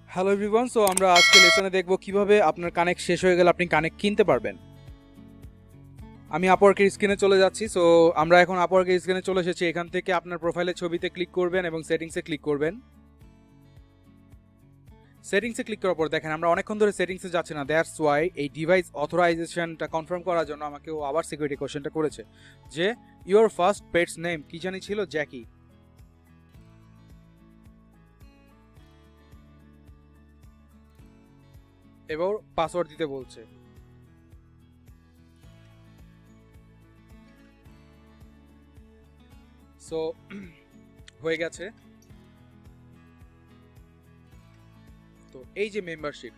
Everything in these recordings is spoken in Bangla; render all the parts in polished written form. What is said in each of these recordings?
হ্যালো এভরিওয়ান, সো আমরা আজকে লেসনে দেখব কিভাবে আপনার কানেক্ট শেষ হয়ে গেলে আপনি কানেক্ট কিনতে পারবেন। আমি আপওয়ার্কের স্ক্রিনে চলে যাচ্ছি। সো আমরা এখন আপওয়ার্কের স্ক্রিনে চলে এসেছি। এখান থেকে আপনার প্রোফাইলের ছবিতে ক্লিক করবেন এবং সেটিংসে ক্লিক করবেন। সেটিংসে ক্লিক করার পর দেখেন আমরা অনেকক্ষণ ধরে সেটিংসে যাচ্ছি না, দ্যাটস ওয়াই এই ডিভাইস অথরাইজেশনটা কনফার্ম করার জন্য আমাকে ও আবার সিকিউরিটি কোশ্চেনটা করেছে যে ইওর ফার্স্ট পেটস নেম কি জানি ছিল, জ্যাকি। এবার পাসওয়ার্ড দিতে বলছে। সো হয়ে গেছে। তো এই যে মেম্বারশিপ,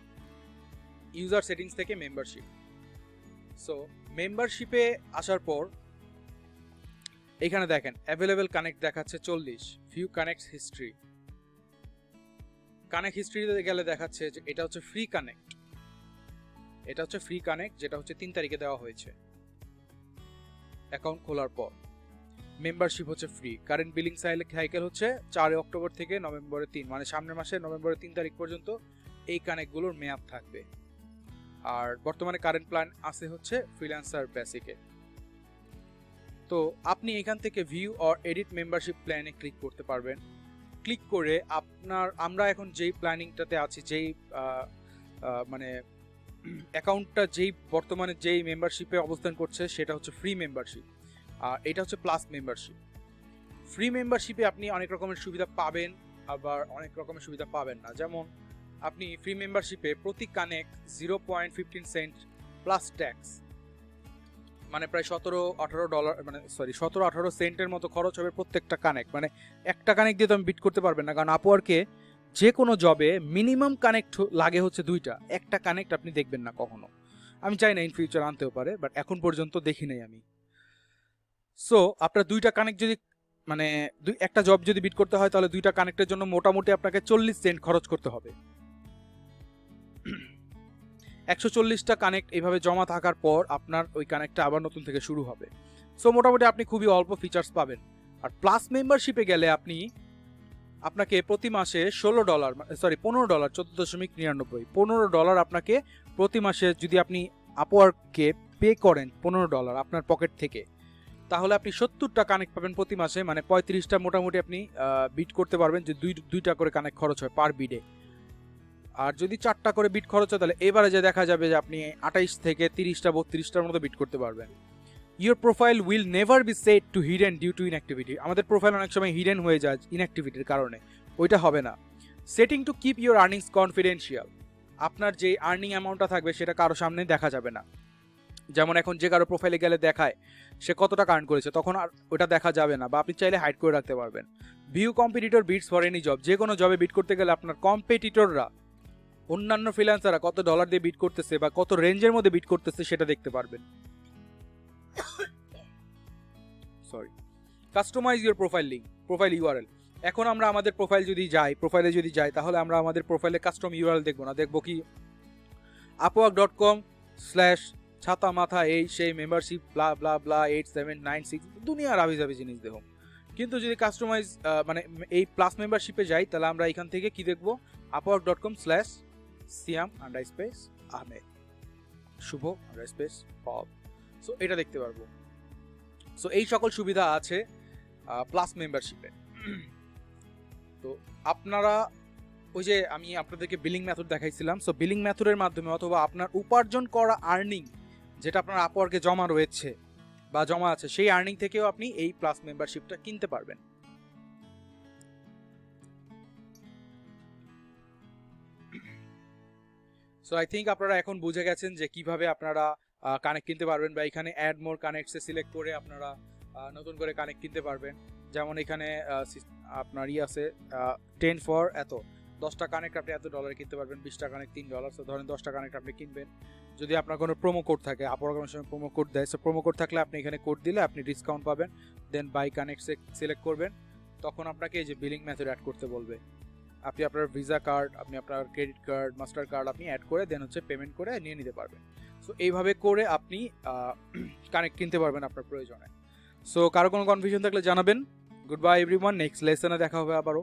ইউজার সেটিংস থেকে মেম্বারশিপ। সো মেম্বারশিপে আসার পর এখানে দেখেন অ্যাভেলেবেল কানেক্ট দেখাচ্ছে 40, ভিউ কানেক্ট হিস্ট্রি। কানেক্ট হিস্ট্রিতে গেলে দেখাচ্ছে যে এটা হচ্ছে ফ্রি কানেক্ট। এটা হচ্ছে ফ্রি কানেক্ট, যেটা হচ্ছে 3 তারিখে দেওয়া হয়েছে অ্যাকাউন্ট খোলার পর। মেম্বারশিপ হচ্ছে ফ্রি। কারেন্ট বিলিং সাইকেল হচ্ছে 4 অক্টোবর থেকে নভেম্বরের 3, মানে সামনের মাসে নভেম্বরের 3 তারিখ পর্যন্ত এই কানেক্টগুলোর মেয়াদ থাকবে। আর বর্তমানে কারেন্ট প্ল্যান আছে হচ্ছে ফ্রিল্যান্সার বেসিকে। তো আপনি এখান থেকে ভিউ অর এডিট মেম্বারশিপ প্ল্যানে ক্লিক করতে পারবেন। ক্লিক করে আমরা এখন যেই প্ল্যানিংটাতে আছি, যেই মানে অ্যাকাউন্টটা যেই বর্তমানে যেই মেম্বারশিপে অবস্থান করছে সেটা হচ্ছে ফ্রি মেম্বারশিপ, আর এটা হচ্ছে প্লাস মেম্বারশিপ। ফ্রি মেম্বারশিপে আপনি অনেক রকমের সুবিধা পাবেন, আবার অনেক রকমের সুবিধা পাবেন না। যেমন আপনি ফ্রি মেম্বারশিপে প্রতি কানেক্ট 0.15 সেন্ট প্লাস ট্যাক্স, মানে প্রায় $17-18, মানে সরি 17-18 সেন্টের মতো খরচ হবে প্রত্যেকটা কানেক্ট। মানে একটা কানেক্ট দিয়ে তো আমি বিট করতে পারবেন না, কারণ আপওয়ার্কে যে কোনো জবে মিনিমাম কানেক্ট লাগে হচ্ছে 2টা। একটা কানেক্ট আপনি দেখবেন না কখনো। আমি চাই না ইন ফিউচার আনতেও পারে, বাট এখন পর্যন্ত দেখি নাই আমি। সো আপনার 2টা কানেক্ট যদি, মানে একটা জব যদি বিট করতে হয়, তাহলে 2টা কানেক্টের জন্য মোটামুটি আপনাকে 40 সেন্ট খরচ করতে হবে। 140টা কানেক্ট এইভাবে জমা থাকার পর আপনার ওই কানেক্টটা আবার নতুন থেকে শুরু হবে। সো মোটামুটি আপনি খুবই অল্প ফিচার্স পাবেন। আর প্লাস মেম্বারশিপে গেলে আপনাকে প্রতি মাসে $16, সরি $15, $14.99 আপনাকে প্রতি মাসে, যদি আপনি আপওয়ার্ককে পে করেন $15 আপনার পকেট থেকে, তাহলে আপনি 70টা কানেক্ট পাবেন প্রতি মাসে, মানে 35টা মোটামুটি আপনি বিট করতে পারবেন, যে দুইটা করে কানেক্ট খরচ হয় পার বিডে। আর যদি 4টা করে বিট খরচ হয়, তাহলে এবারে যে দেখা যাবে যে আপনি 28 থেকে 30টা 32টার মতো বিট করতে পারবেন। Your profile will never be set to hidden due to inactivity. আমাদের প্রোফাইল অনেক সময় হিডেন হয়ে যায় ইনঅ্যাক্টিভিটির কারণে, ওইটা হবে না। Setting to keep your earnings confidential. আপনার যে আর্নিং অ্যামাউন্টটা থাকবে সেটা কারো সামনে দেখা যাবে না। যেমন এখন যে কারো প্রোফাইলে গেলে দেখায় সে কত টাকা আর্ন করেছে, তখন আর ওটা দেখা যাবে না, বা আপনি চাইলে হাইড করে রাখতে পারবেন। View competitor bids for any job. যে কোনো জবে বিট করতে গেলে আপনার কম্পিটিটররা, অন্যান্য ফ্রিল্যান্সাররা কত ডলার দিয়ে বিট করতেছে বা কত রেঞ্জের মধ্যে বিট করতেছে সেটা দেখতে পারবেন। Sorry. Customise your profile link, profile URL. এখন আমরা আমাদের প্রোফাইলে যদি যাই তাহলে আমরা আমাদের প্রোফাইলে কাস্টম ইউআরএল দেখবো না, দেখবো কি upwork.com/ছাতা মাথা এই সেই মেম্বারশিপ ব্লা ব্লা ব্লা 8796 দুনিয়ার আবিজাবি জিনিস দেখো। কিন্তু যদি কাস্টমাইজ মানে এই প্লাস মেম্বারশিপে যাই, তাহলে আমরা এখান থেকে কি দেখবো, upwork.com/siam_ahmed শুভ_pop। সো এটা দেখতে পারবো। সো এই সকল সুবিধা আছে প্লাস মেম্বারশিপে। তো আপনারা ওই যে আমি আপনাদেরকে বিলিং মেথড দেখাইছিলাম, সো বিলিং মেথডের মাধ্যমে অথবা আপনার উপার্জন করা আর্নিং যেটা আপনার আপওয়ার্কে জমা রয়েছে বা জমা আছে, সেই আর্নিং থেকেও আপনি এই প্লাস মেম্বারশিপটা কিনতে পারবেন। সো আই থিঙ্ক আপনারা এখন বুঝে গেছেন যে কিভাবে আপনারা কানেক্ট কিনতে পারবেন, বা এখানে অ্যাড মোর কানেক্টসে সিলেক্ট করে আপনারা নতুন করে কানেক্ট কিনতে পারবেন। যেমন এখানে আপনার আছে 10 ফর এত, 10টা কানেক্ট আপনি এত ডলার কিনতে পারবেন, 20টা কানেক্ট $3। সো ধরেন 10টা কানেক্ট আপনি কিনবেন। যদি আপনার কোনো প্রোমো কোড থাকে, আপওয়ার্ক কোনো সময় প্রোমো কোড দেয়, সো প্রোমো কোড থাকলে আপনি এখানে কোড দিলে আপনি ডিসকাউন্ট পাবেন। দেন বাই কানেক্টসে সিলেক্ট করবেন, তখন আপনাকে এই যে বিলিং মেথড অ্যাড করতে বলবে। আপনি আপনার ভিসা কার্ড, আপনি আপনার ক্রেডিট কার্ড, মাস্টার কার্ড আপনি অ্যাড করে দেন হচ্ছে পেমেন্ট করে নিয়ে নিতে পারবেন। সো এইভাবে করে আপনি কানেক্ট কিনতে পারবেন আপনার প্রয়োজনে। সো কারো কোনো কনফিউশন থাকলে জানাবেন। গুড বাই এভরিওয়ান, নেক্সট লেসনে দেখা হবে আবারও।